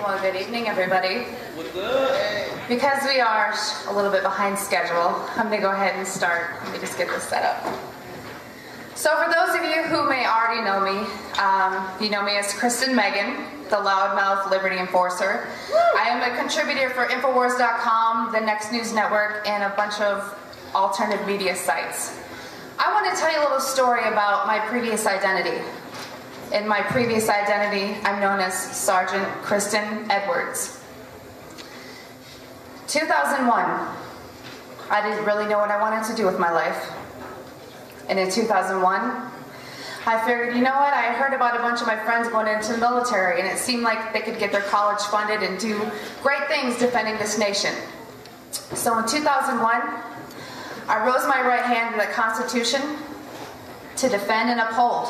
Well, good evening, everybody. Because we are a little bit behind schedule, I'm going to go ahead and start. Let me just get this set up. So for those of you who may already know me, you know me as Kristen Meghan, the loudmouth liberty enforcer. I am a contributor for Infowars.com, the Next News Network, and a bunch of alternative media sites. I want to tell you a little story about my previous identity. In my previous identity, I'm known as Sergeant Kristen Edwards. 2001, I didn't really know what I wanted to do with my life. And in 2001, I figured, you know what, I had heard about a bunch of my friends going into the military, and it seemed like they could get their college funded and do great things defending this nation. So in 2001, I rose my right hand to the Constitution to defend and uphold.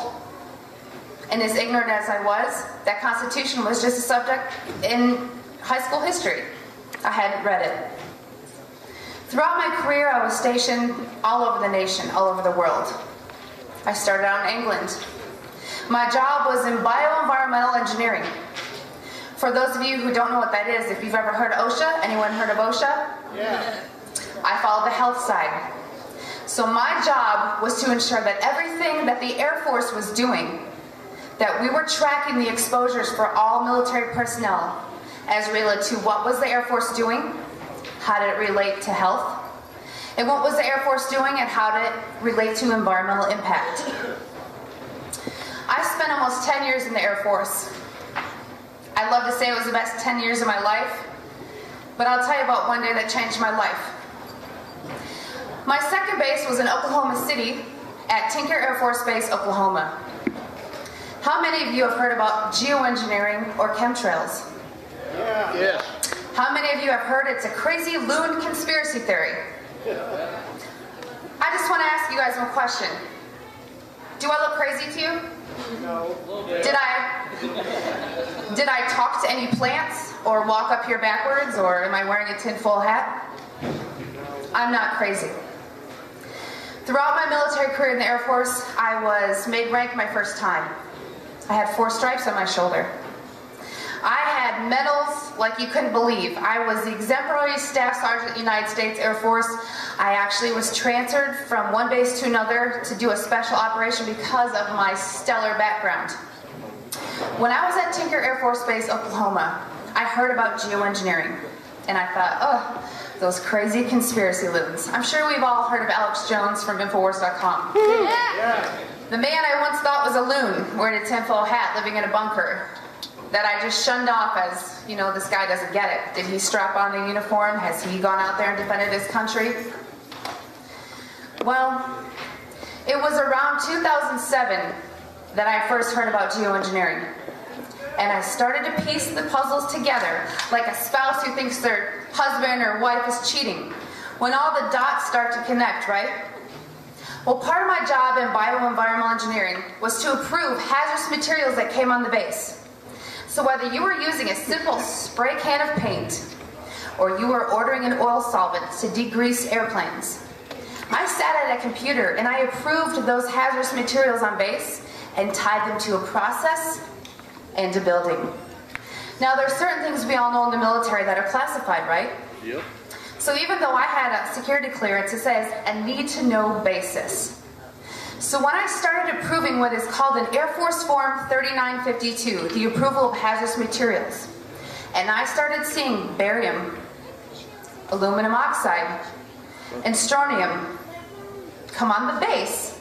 And as ignorant as I was, that Constitution was just a subject in high school history. I hadn't read it. Throughout my career, I was stationed all over the nation, all over the world. I started out in England. My job was in bioenvironmental engineering. For those of you who don't know what that is, if you've ever heard of OSHA, anyone heard of OSHA? Yeah. I followed the health side. So my job was to ensure that everything that the Air Force was doing, that we were tracking the exposures for all military personnel as related to what was the Air Force doing, how did it relate to health, and what was the Air Force doing and how did it relate to environmental impact. I spent almost 10 years in the Air Force. I'd love to say it was the best 10 years of my life, but I'll tell you about one day that changed my life. My second base was in Oklahoma City at Tinker Air Force Base, Oklahoma. How many of you have heard about geoengineering or ChemTrails? Yeah. Yes. How many of you have heard it's a crazy loon conspiracy theory? I just want to ask you guys one question. Do I look crazy to you? No. Did I talk to any plants or walk up here backwards, or am I wearing a tinfoil hat? I'm not crazy. Throughout my military career in the Air Force, I was made rank my first time. I had 4 stripes on my shoulder. I had medals like you couldn't believe. I was the exemplary Staff Sergeant of the United States Air Force. I actually was transferred from one base to another to do a special operation because of my stellar background. When I was at Tinker Air Force Base, Oklahoma, I heard about geoengineering. And I thought, oh, those crazy conspiracy loons. I'm sure we've all heard of Alex Jones from Infowars.com. Yeah. The man I once thought was a loon, wearing a tinfoil hat, living in a bunker, that I just shunned off as, you know, this guy doesn't get it. Did he strap on a uniform? Has he gone out there and defended his country? Well, it was around 2007 that I first heard about geoengineering. And I started to piece the puzzles together, like a spouse who thinks their husband or wife is cheating, when all the dots start to connect, right? Well, part of my job in bioenvironmental engineering was to approve hazardous materials that came on the base. So whether you were using a simple spray can of paint, or you were ordering an oil solvent to degrease airplanes, I sat at a computer and I approved those hazardous materials on base and tied them to a process and a building. Now, there are certain things we all know in the military that are classified, right? Yep. So even though I had a security clearance, it says a need-to-know basis. So when I started approving what is called an Air Force Form 3952, the approval of hazardous materials, and I started seeing barium, aluminum oxide, and strontium come on the base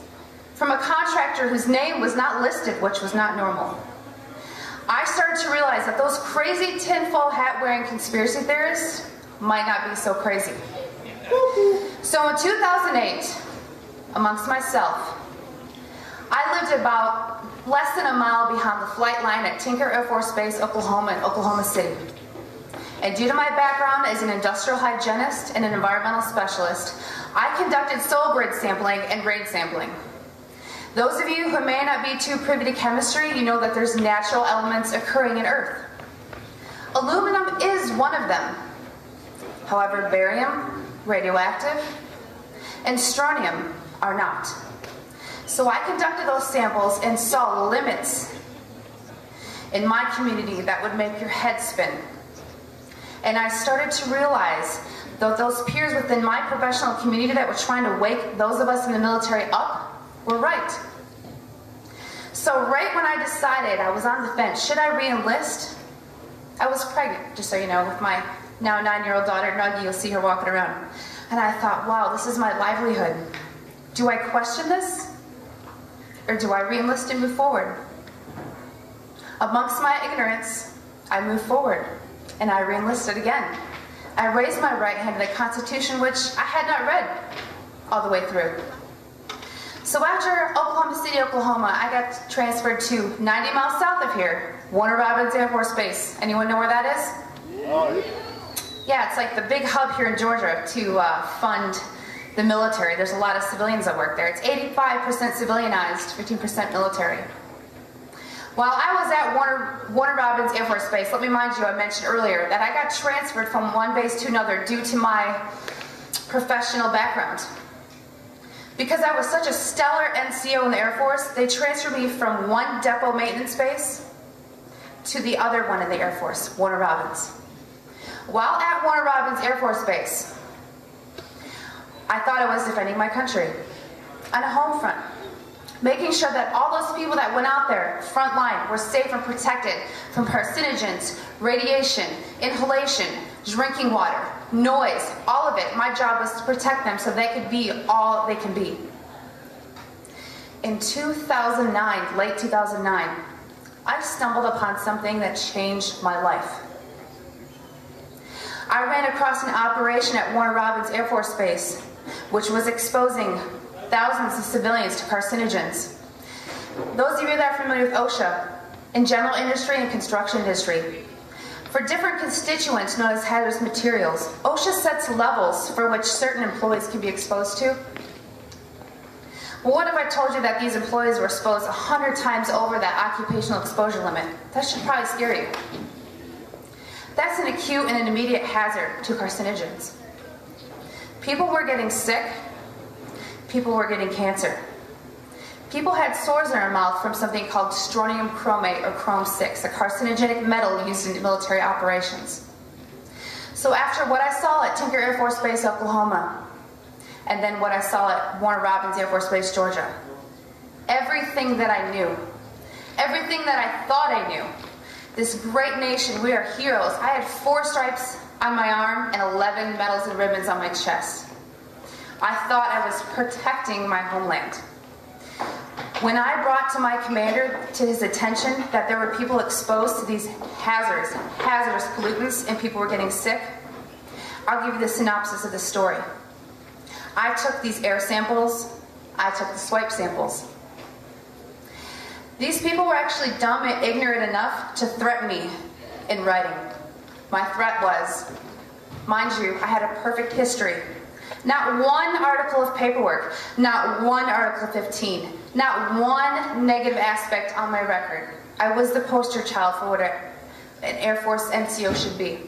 from a contractor whose name was not listed, which was not normal, I started to realize that those crazy tinfoil hat-wearing conspiracy theorists might not be so crazy. So in 2008, amongst myself, I lived about less than a mile behind the flight line at Tinker Air Force Base, Oklahoma, in Oklahoma City. And due to my background as an industrial hygienist and an environmental specialist, I conducted soil grid sampling and grade sampling. Those of you who may not be too privy to chemistry, you know that there's natural elements occurring in Earth. Aluminum is one of them. However, barium, radioactive, and strontium are not. So I conducted those samples and saw limits in my community that would make your head spin. And I started to realize that those peers within my professional community that were trying to wake those of us in the military up were right. So right when I decided, I was on the fence, should I re-enlist? I was pregnant, just so you know, with my now 9-year-old daughter, Nuggie. You'll see her walking around. And I thought, wow, this is my livelihood. Do I question this? Or do I re-enlist and move forward? Amongst my ignorance, I moved forward, and I re-enlisted again. I raised my right hand to the Constitution, which I had not read all the way through. So after Oklahoma City, Oklahoma, I got transferred to 90 miles south of here, Warner Robins Air Force Base. Anyone know where that is? Oh, Yeah, it's like the big hub here in Georgia to fund the military. There's a lot of civilians that work there. It's 85% civilianized, 15% military. While I was at Warner Robins Air Force Base, let me remind you, I mentioned earlier that I got transferred from one base to another due to my professional background. Because I was such a stellar NCO in the Air Force, they transferred me from one depot maintenance base to the other one in the Air Force, Warner Robins. While at Warner Robins Air Force Base, I thought I was defending my country on a home front, making sure that all those people that went out there, front line, were safe and protected from carcinogens, radiation, inhalation, drinking water, noise, all of it. My job was to protect them so they could be all they can be. In 2009, late 2009, I stumbled upon something that changed my life. I ran across an operation at Warner Robins Air Force Base, which was exposing thousands of civilians to carcinogens. Those of you that are familiar with OSHA, in general industry and construction industry, for different constituents known as hazardous materials, OSHA sets levels for which certain employees can be exposed to. Well, what if I told you that these employees were exposed 100 times over that occupational exposure limit? That should probably scare you. That's an acute and an immediate hazard to carcinogens. People were getting sick. People were getting cancer. People had sores in their mouth from something called strontium chromate or chrome-6, a carcinogenic metal used in military operations. So after what I saw at Tinker Air Force Base, Oklahoma, and then what I saw at Warner Robins Air Force Base, Georgia, everything that I knew, everything that I thought I knew, this great nation, we are heroes. I had 4 stripes on my arm and 11 medals and ribbons on my chest. I thought I was protecting my homeland. When I brought to my commander to his attention that there were people exposed to these hazardous pollutants and people were getting sick, I'll give you the synopsis of the story. I took these air samples, I took the swipe samples. These people were actually dumb and ignorant enough to threaten me in writing. My threat was, mind you, I had a perfect history. Not one article of paperwork, not one Article 15, not one negative aspect on my record. I was the poster child for what an Air Force NCO should be.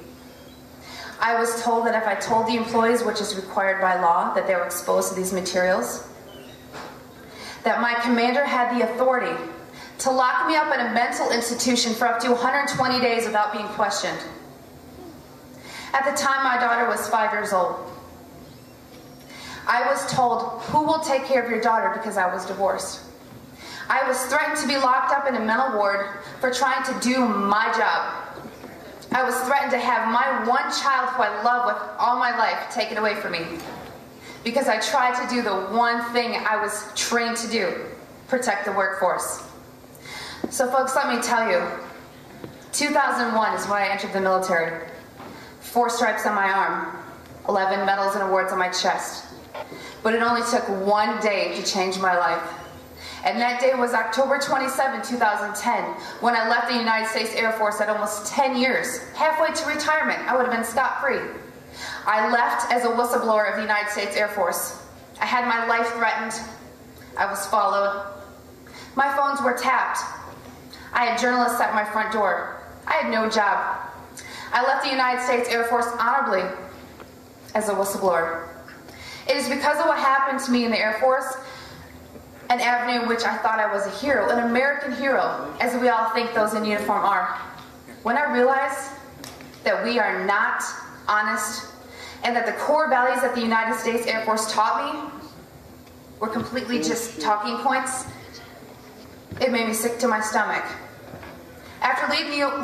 I was told that if I told the employees, which is required by law, that they were exposed to these materials, that my commander had the authority to lock me up in a mental institution for up to 120 days without being questioned. At the time, my daughter was 5 years old. I was told, who will take care of your daughter, because I was divorced. I was threatened to be locked up in a mental ward for trying to do my job. I was threatened to have my one child who I love with all my life taken away from me because I tried to do the one thing I was trained to do, protect the workforce. So folks, let me tell you, 2001 is when I entered the military. 4 stripes on my arm, 11 medals and awards on my chest. But it only took one day to change my life. And that day was October 27, 2010, when I left the United States Air Force at almost 10 years, halfway to retirement. I would have been scot-free. I left as a whistleblower of the United States Air Force. I had my life threatened. I was followed. My phones were tapped. I had journalists at my front door. I had no job. I left the United States Air Force honorably as a whistleblower. It is because of what happened to me in the Air Force an avenue in which I thought I was a hero, an American hero, as we all think those in uniform are. When I realized that we are not honest and that the core values that the United States Air Force taught me were completely just talking points, it made me sick to my stomach. After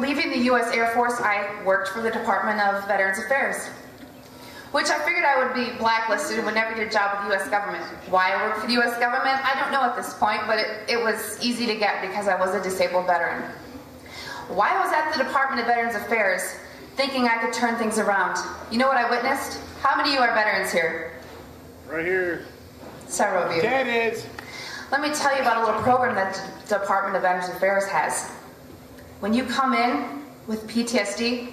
leaving the U.S. Air Force, I worked for the Department of Veterans Affairs, which I figured I would be blacklisted and would never get a job with the U.S. government. Why I worked for the U.S. government, I don't know at this point, but it was easy to get because I was a disabled veteran. Why I was at the Department of Veterans Affairs, thinking I could turn things around. You know what I witnessed? How many of you are veterans here? Right here. Several of you. That is. Let me tell you about a little program that the Department of Veterans Affairs has. When you come in with PTSD,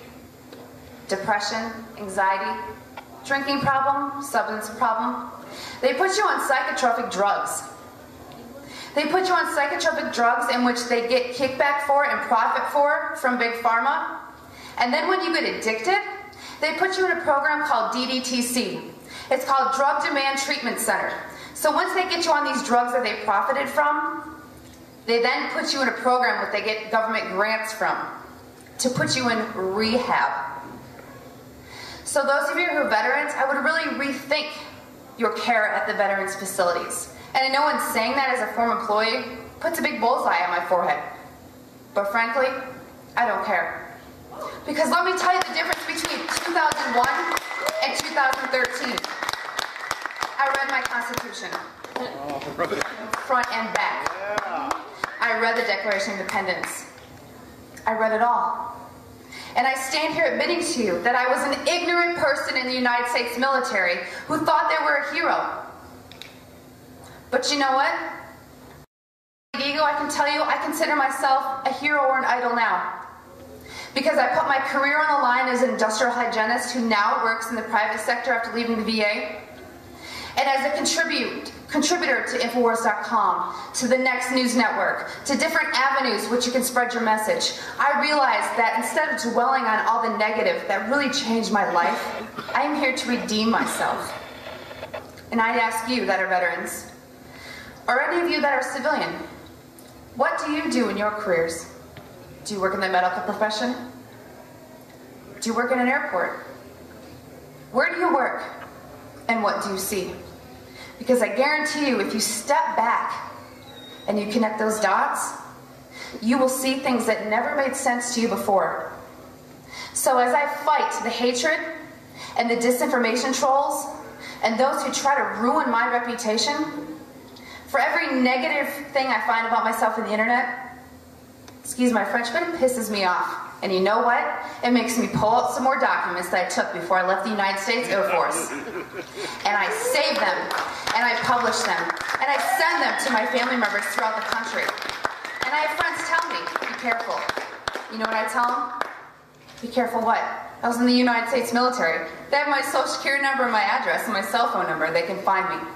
depression, anxiety, drinking problem, substance problem, they put you on psychotropic drugs. They put you on psychotropic drugs in which they get kickback for and profit for from Big Pharma. And then when you get addicted, they put you in a program called DDTC. It's called Drug Demand Treatment Center. So once they get you on these drugs that they profited from, they then put you in a program that they get government grants from to put you in rehab. So those of you who are veterans, I would really rethink your care at the veterans facilities. And I know in saying that as a former employee, puts a big bullseye on my forehead. But frankly, I don't care. Because let me tell you the difference between 2001 and 2013. I read my Constitution, front and back. I read the Declaration of Independence. I read it all. And I stand here admitting to you that I was an ignorant person in the United States military who thought they were a hero. But you know what? Ego, I can tell you, I consider myself a hero or an idol now. Because I put my career on the line as an industrial hygienist who now works in the private sector after leaving the VA. And as a contributor to Infowars.com, to the Next News Network, to different avenues which you can spread your message, I realized that instead of dwelling on all the negative that really changed my life, I am here to redeem myself. And I'd ask you that are veterans, or any of you that are civilian, what do you do in your careers? Do you work in the medical profession? Do you work in an airport? Where do you work? And what do you see? Because I guarantee you, if you step back and you connect those dots, you will see things that never made sense to you before. So as I fight the hatred and the disinformation trolls and those who try to ruin my reputation, for every negative thing I find about myself on the internet, excuse my French, but it pisses me off. And you know what? It makes me pull out some more documents that I took before I left the United States Air Force. And I save them, and I publish them, and I send them to my family members throughout the country. And I have friends tell me, be careful. You know what I tell them? Be careful what? I was in the United States military. They have my social security number and my address and my cell phone number. They can find me.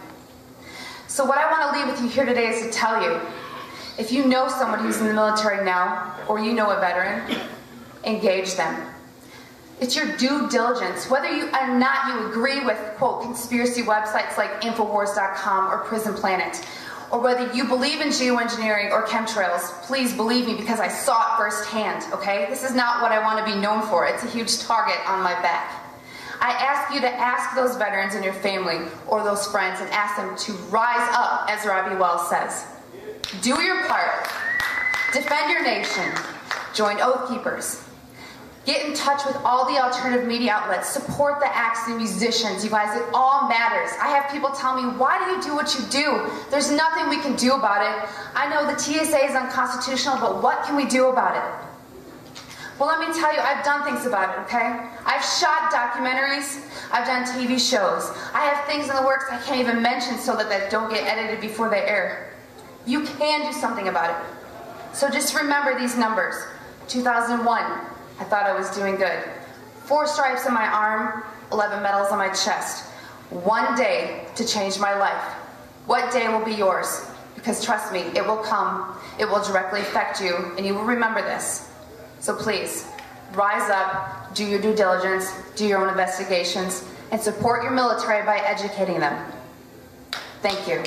So what I want to leave with you here today is to tell you, if you know someone who's in the military now, or you know a veteran, engage them. It's your due diligence. Whether you or not you agree with, quote, conspiracy websites like Infowars.com or Prison Planet, or whether you believe in geoengineering or chemtrails, please believe me because I saw it firsthand, okay? This is not what I want to be known for. It's a huge target on my back. I ask you to ask those veterans in your family or those friends and ask them to rise up, as Robbie Wells says. Do your part. Defend your nation. Join Oath Keepers. Get in touch with all the alternative media outlets. Support the acts and musicians. You guys, it all matters. I have people tell me, why do you do what you do? There's nothing we can do about it. I know the TSA is unconstitutional, but what can we do about it? Well, let me tell you, I've done things about it, okay? I've shot documentaries. I've done TV shows. I have things in the works I can't even mention so that they don't get edited before they air. You can do something about it. So just remember these numbers. 2001, I thought I was doing good. 4 stripes on my arm, 11 medals on my chest. One day to change my life. What day will be yours? Because trust me, it will come. It will directly affect you, and you will remember this. So please, rise up, do your due diligence, do your own investigations, and support your military by educating them. Thank you.